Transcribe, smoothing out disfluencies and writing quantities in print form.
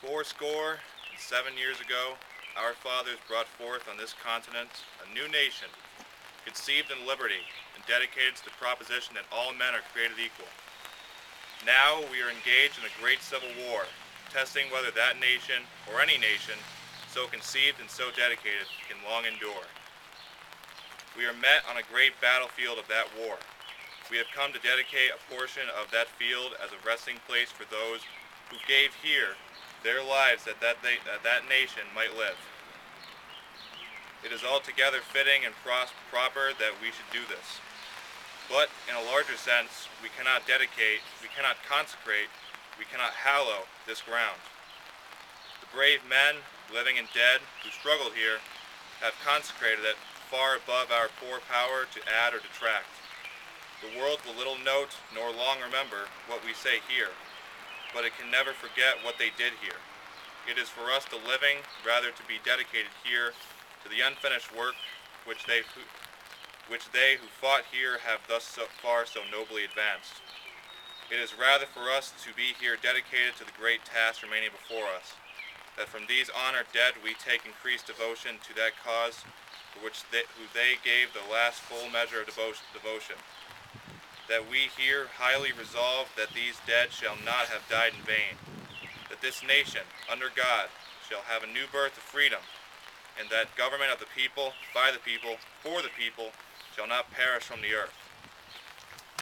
407 years ago, our fathers brought forth on this continent a new nation, conceived in liberty and dedicated to the proposition that all men are created equal. Now we are engaged in a great civil war, testing whether that nation, or any nation, so conceived and so dedicated, can long endure. We are met on a great battlefield of that war. We have come to dedicate a portion of that field as a resting place for those who gave here their lives that nation might live. It is altogether fitting and proper that we should do this. But in a larger sense, we cannot dedicate, we cannot consecrate, we cannot hallow this ground. The brave men, living and dead, who struggled here, have consecrated it far above our poor power to add or detract. The world will little note nor long remember what we say here, but it can never forget what they did here. It is for us, the living, rather to be dedicated here to the unfinished work which they who fought here have thus far so nobly advanced. It is rather for us to be here dedicated to the great task remaining before us, that from these honored dead we take increased devotion to that cause for which they gave the last full measure of devotion. That we here highly resolve that these dead shall not have died in vain, that this nation, under God, shall have a new birth of freedom, and that government of the people, by the people, for the people, shall not perish from the earth.